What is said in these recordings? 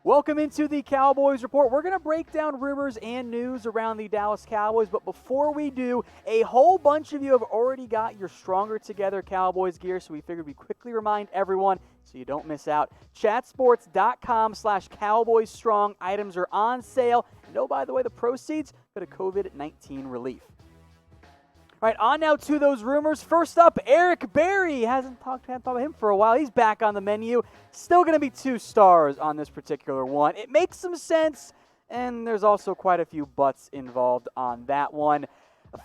Welcome into the Cowboys Report. We're going to break down rumors and news around the Dallas Cowboys, but before we do, a whole bunch of you have already got your Stronger Together Cowboys gear, so we figured we'd quickly remind everyone so you don't miss out. Chatsports.com/CowboysStrong. Items are on sale. And oh, by the way, the proceeds go to COVID-19 relief. All right, on now to those rumors. First up, Eric Berry. Haven't talked about him for a while. He's back on the menu. Still going to be 2 stars on this particular one. It makes some sense, and there's also quite a few buts involved on that one.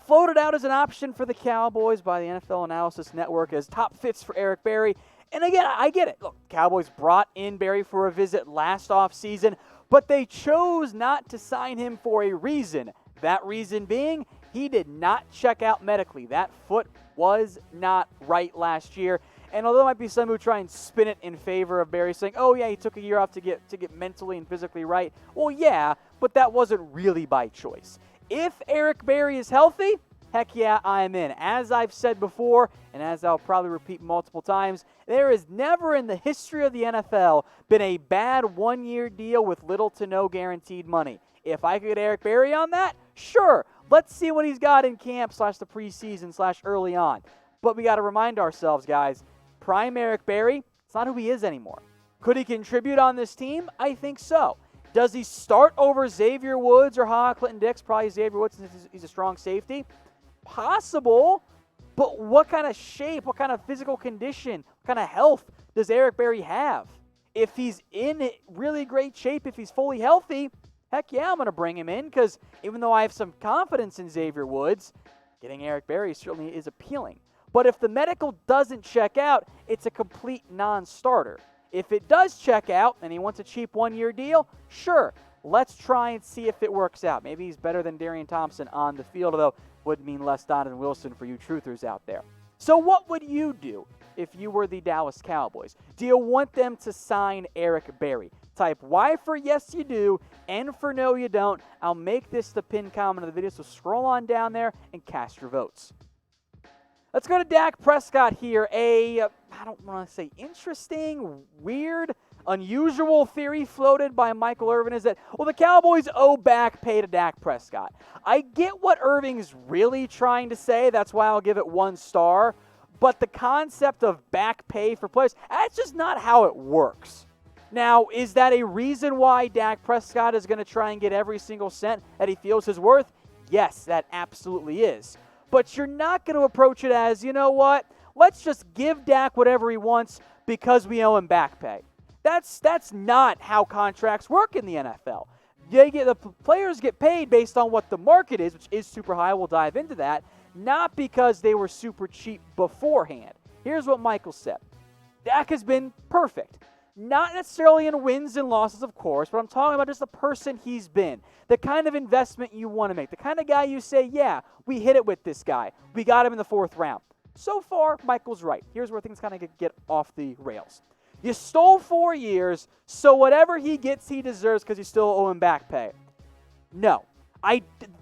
Floated out as an option for the Cowboys by the NFL Analysis Network as top fits for Eric Berry. And again, I get it. Look, Cowboys brought in Berry for a visit last offseason, but they chose not to sign him for a reason. That reason being, he did not check out medically. That foot was not right last year. And although there might be some who try and spin it in favor of Berry, saying, oh, yeah, he took a year off to get mentally and physically right. Well, yeah, but that wasn't really by choice. If Eric Berry is healthy, heck yeah, I'm in. As I've said before, and as I'll probably repeat multiple times, there has never in the history of the NFL been a bad one-year deal with little to no guaranteed money. If I could get Eric Berry on that, sure. Let's see what he's got in camp / the preseason / early on. But we got to remind ourselves, guys, prime Eric Berry, it's not who he is anymore. Could he contribute on this team? I think so. Does he start over Xavier Woods or Clinton Dix? Probably Xavier Woods since he's a strong safety. Possible, but what kind of shape, what kind of physical condition, what kind of health does Eric Berry have? If he's in really great shape, if he's fully healthy, heck yeah, I'm going to bring him in because even though I have some confidence in Xavier Woods, getting Eric Berry certainly is appealing. But if the medical doesn't check out, it's a complete non-starter. If it does check out and he wants a cheap one-year deal, sure, let's try and see if it works out. Maybe he's better than Darian Thompson on the field, although would mean less Donovan Wilson for you truthers out there. So what would you do if you were the Dallas Cowboys? Do you want them to sign Eric Berry? Type Y for yes you do, N for no you don't. I'll make this the pinned comment of the video, so scroll on down there and cast your votes. Let's go to Dak Prescott here. I don't want to say interesting, weird, unusual theory floated by Michael Irvin is that, well, the Cowboys owe back pay to Dak Prescott. I get what Irving's really trying to say. That's why I'll give it 1 star. But the concept of back pay for players, that's just not how it works. Now, is that a reason why Dak Prescott is going to try and get every single cent that he feels is worth? Yes, that absolutely is. But you're not going to approach it as, you know what, let's just give Dak whatever he wants because we owe him back pay. That's not how contracts work in the NFL. The players get paid based on what the market is, which is super high. We'll dive into that. Not because they were super cheap beforehand. Here's what Michael said. Dak has been perfect. Not necessarily in wins and losses, of course, but I'm talking about just the person he's been. The kind of investment you want to make. The kind of guy you say, yeah, we hit it with this guy. We got him in the 4th round. So far, Michael's right. Here's where things kind of get off the rails. You stole 4 years, so whatever he gets, he deserves because you still owe him back pay. No,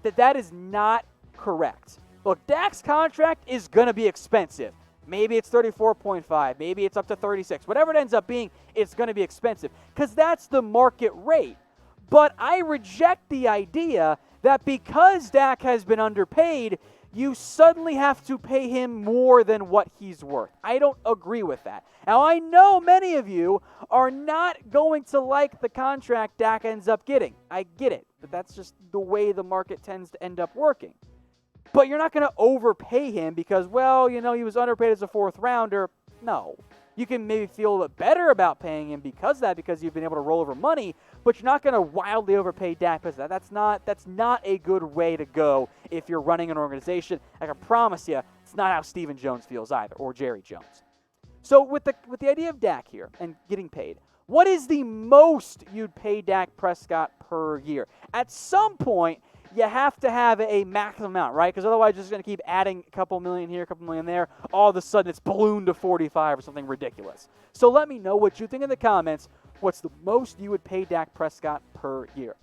that is not correct. Look, Dak's contract is going to be expensive. Maybe it's 34.5. Maybe it's up to 36. Whatever it ends up being, it's going to be expensive because that's the market rate. But I reject the idea that because Dak has been underpaid, you suddenly have to pay him more than what he's worth. I don't agree with that. Now, I know many of you are not going to like the contract Dak ends up getting. I get it, but that's just the way the market tends to end up working. But you're not going to overpay him because, well, you know, he was underpaid as a 4th rounder. No. You can maybe feel a bit better about paying him because you've been able to roll over money, but you're not going to wildly overpay Dak Prescott. That's not a good way to go if you're running an organization. I can promise you, it's not how Stephen Jones feels either, or Jerry Jones. So with the idea of Dak here and getting paid, what is the most you'd pay Dak Prescott per year? At some point, you have to have a maximum amount, right? Because otherwise, you're just going to keep adding a couple million here, a couple million there. All of a sudden, it's ballooned to 45 or something ridiculous. So let me know what you think in the comments. What's the most you would pay Dak Prescott per year?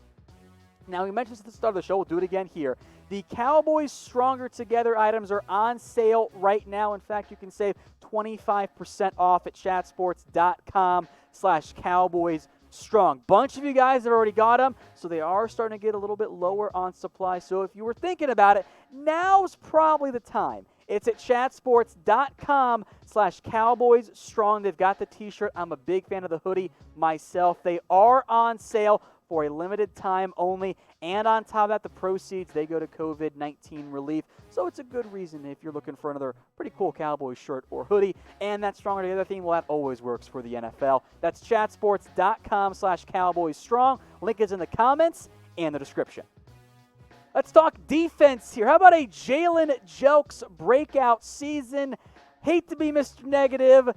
Now, we mentioned this at the start of the show. We'll do it again here. The Cowboys Stronger Together items are on sale right now. In fact, you can save 25% off at chatsports.com/Cowboys strong. Bunch of you guys have already got them, so they are starting to get a little bit lower on supply. So if you were thinking about it, now's probably the time. It's at chatsports.com/Cowboys Strong. They've got the t-shirt. I'm a big fan of the hoodie myself. They are on sale for a limited time only. And on top of that, the proceeds, they go to COVID-19 relief. So it's a good reason if you're looking for another pretty cool Cowboys shirt or hoodie. And that Stronger Together theme, well, that always works for the NFL. That's chatsports.com/Cowboys Strong. Link is in the comments and the description. Let's talk defense here. How about a Jalen Jelks breakout season? Hate to be Mr. Negative,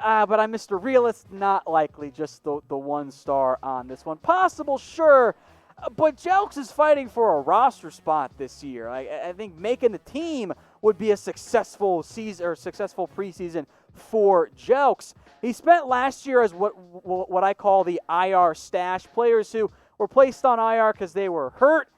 but I'm Mr. Realist. Not likely, just the one star on this one. Possible, sure, but Jelks is fighting for a roster spot this year. I think making the team would be a successful season or successful preseason for Jelks. He spent last year as what I call the IR stash, players who were placed on IR because they were hurt.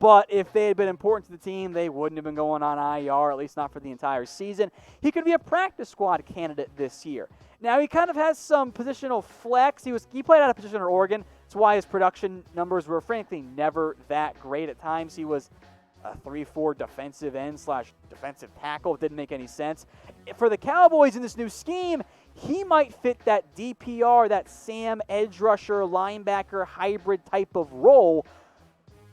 But if they had been important to the team, they wouldn't have been going on IR, at least not for the entire season. He could be a practice squad candidate this year. Now, he kind of has some positional flex. He played out of position at Oregon. That's why his production numbers were, frankly, never that great at times. He was a 3-4 defensive end / defensive tackle. It didn't make any sense. For the Cowboys in this new scheme, he might fit that DPR, that Sam edge rusher, linebacker hybrid type of role.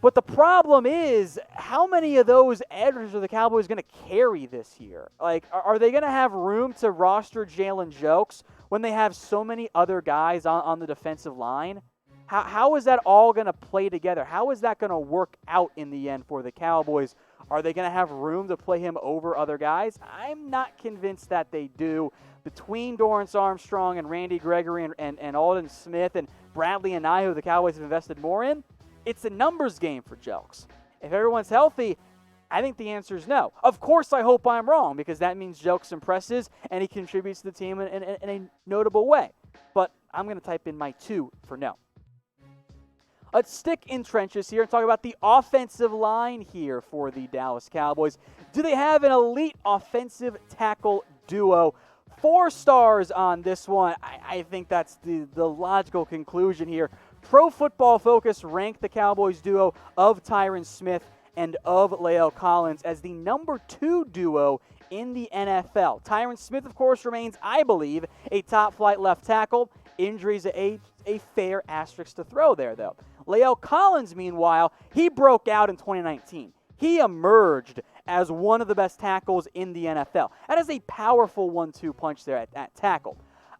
But the problem is, how many of those edge rushers are the Cowboys going to carry this year? Like, are they going to have room to roster Jalen Jelks when they have so many other guys on the defensive line? How is that all going to play together? How is that going to work out in the end for the Cowboys? Are they going to have room to play him over other guys? I'm not convinced that they do. Between Dorrance Armstrong and Randy Gregory and Alden Smith and Bradley and I, who the Cowboys have invested more in, it's a numbers game for Jelks. If everyone's healthy, I think the answer is no. Of course, I hope I'm wrong, because that means Jelks impresses and he contributes to the team in a notable way. But I'm going to type in my 2 for no. Let's stick in trenches here and talk about the offensive line here for the Dallas Cowboys. Do they have an elite offensive tackle duo? 4 stars on this one. I think that's the logical conclusion here. Pro Football Focus ranked the Cowboys duo of Tyron Smith and of La'el Collins as the number 2 duo in the NFL. Tyron Smith, of course, remains, I believe, a top-flight left tackle. Injuries a fair asterisk to throw there, though. La'el Collins, meanwhile, he broke out in 2019. He emerged as one of the best tackles in the NFL. That is a powerful 1-2 punch there at tackle.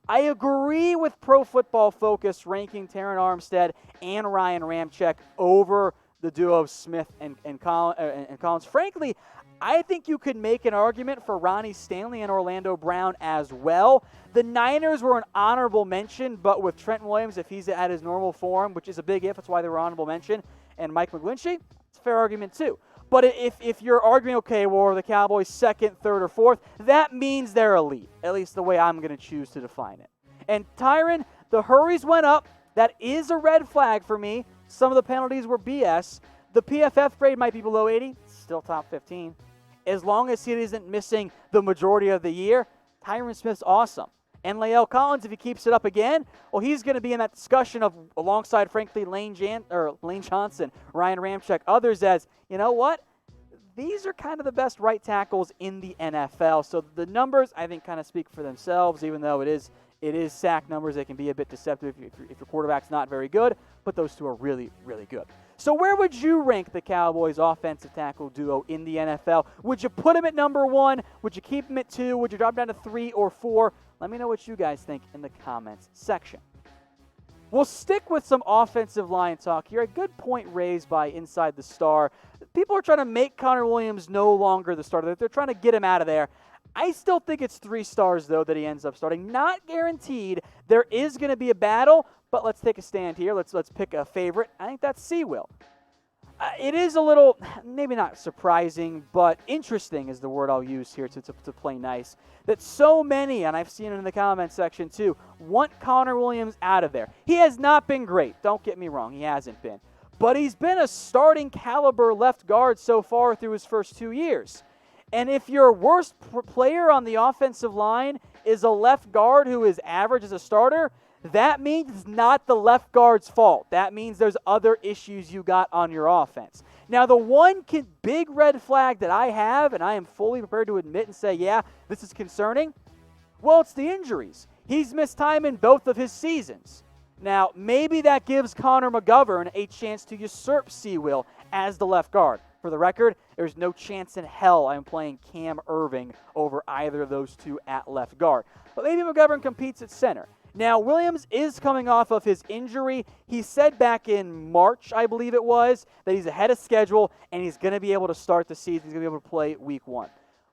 I agree with Pro Football Focus ranking Tyron Armstead and Ryan Ramczyk over the duo of Smith and Collins. Frankly, I think you could make an argument for Ronnie Stanley and Orlando Brown as well. The Niners were an honorable mention, but with Trent Williams, if he's at his normal form, which is a big if, that's why they were honorable mention, and Mike McGlinchey, it's a fair argument too. But if you're arguing, okay, well, are the Cowboys second, third, or fourth, that means they're elite, at least the way I'm going to choose to define it. And Tyron, the hurries went up. That is a red flag for me. Some of the penalties were BS. The PFF grade might be below 80, still top 15. As long as he isn't missing the majority of the year, Tyron Smith's awesome. And La'el Collins, if he keeps it up again, well, he's going to be in that discussion of alongside, frankly, Lane Johnson, Ryan Ramczyk, others as, you know what? These are kind of the best right tackles in the NFL. So the numbers, I think, kind of speak for themselves, even though it is sack numbers. They can be a bit deceptive if your quarterback's not very good, but those two are really, really good. So where would you rank the Cowboys offensive tackle duo in the NFL? Would you put him at number 1? Would you keep him at 2? Would you drop him down to 3 or 4? Let me know what you guys think in the comments section. We'll stick with some offensive line talk here. A good point raised by Inside the Star. People are trying to make Connor Williams no longer the starter. They're trying to get him out of there. I still think it's 3 stars, though, that he ends up starting. Not guaranteed. There is going to be a battle, but let's take a stand here. Let's pick a favorite. I think that's Seawill. It is a little, maybe not surprising, but interesting is the word I'll use here to play nice, that so many, and I've seen it in the comment section too, want Connor Williams out of there. He has not been great. Don't get me wrong. He hasn't been. But he's been a starting caliber left guard so far through his first 2 years. And if your worst player on the offensive line is a left guard who is average as a starter, that means it's not the left guard's fault. That means there's other issues you got on your offense. Now, the one big red flag that I have, and I am fully prepared to admit and say, yeah, this is concerning, well, it's the injuries. He's missed time in both of his seasons. Now, maybe that gives Connor McGovern a chance to usurp Seawill as the left guard. For the record, there's no chance in hell I'm playing Cam Irving over either of those two at left guard. But maybe McGovern competes at center. Now, Williams is coming off of his injury. He said back in March, I believe it was, that he's ahead of schedule and he's going to be able to start the season. He's going to be able to play week 1.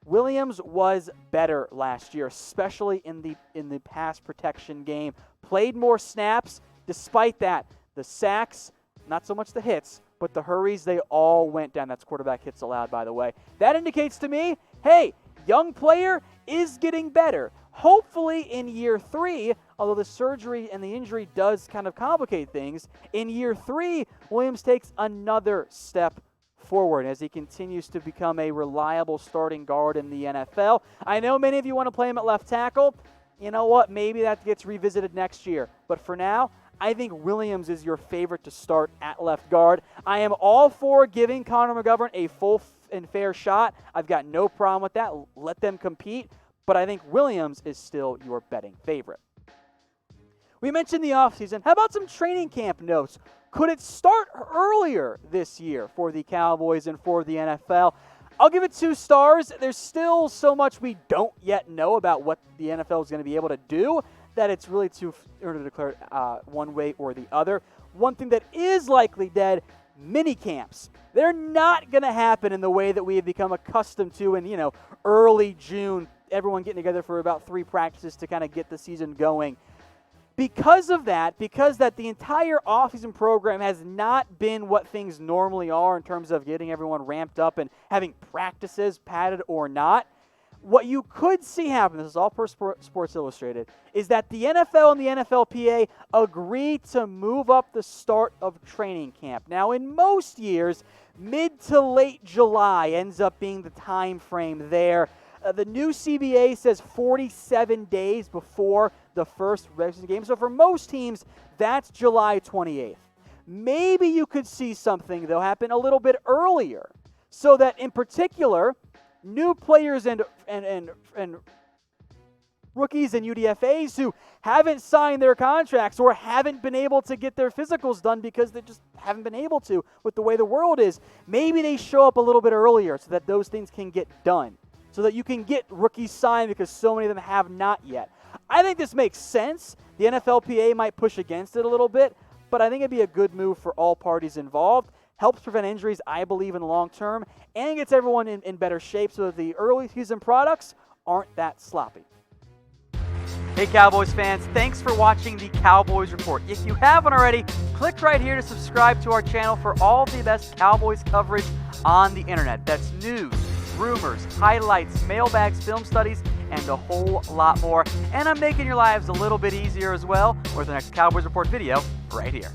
Williams was better last year, especially in the pass protection game. Played more snaps. Despite that, the sacks, not so much the hits, but the hurries, they all went down. That's quarterback hits allowed, by the way. That indicates to me, hey, young player is getting better. Hopefully in year 3, although the surgery and the injury does kind of complicate things, in year 3, Williams takes another step forward as he continues to become a reliable starting guard in the NFL. I know many of you want to play him at left tackle. You know what? Maybe that gets revisited next year. But for now, I think Williams is your favorite to start at left guard. I am all for giving Connor McGovern a full and fair shot. I've got no problem with that. Let them compete. But I think Williams is still your betting favorite. We mentioned the offseason. How about some training camp notes? Could it start earlier this year for the Cowboys and for the NFL? I'll give it 2 stars. There's still so much we don't yet know about what the NFL is going to be able to do that it's really too early to declare one way or the other. One thing that is likely dead, mini camps. They're not going to happen in the way that we have become accustomed to in, early June, everyone getting together for about 3 practices to kind of get the season going. Because of that, the entire offseason program has not been what things normally are in terms of getting everyone ramped up and having practices, padded or not, what you could see happen, this is all per Sports Illustrated, is that the NFL and the NFLPA agree to move up the start of training camp. Now, in most years, mid to late July ends up being the time frame there. The new CBA says 47 days before the first regular season game. So for most teams, that's July 28th. Maybe you could see something, though, happen a little bit earlier so that, in particular, new players and rookies and UDFAs who haven't signed their contracts or haven't been able to get their physicals done because they just haven't been able to with the way the world is, maybe they show up a little bit earlier so that those things can get done, so that you can get rookies signed because so many of them have not yet. I think this makes sense. The NFLPA might push against it a little bit, but I think it'd be a good move for all parties involved. Helps prevent injuries, I believe, in the long term, and gets everyone in better shape so that the early season products aren't that sloppy. Hey Cowboys fans, thanks for watching the Cowboys Report. If you haven't already, click right here to subscribe to our channel for all the best Cowboys coverage on the internet. That's news, rumors, highlights, mailbags, film studies, and a whole lot more. And I'm making your lives a little bit easier as well with the next Cowboys Report video right here.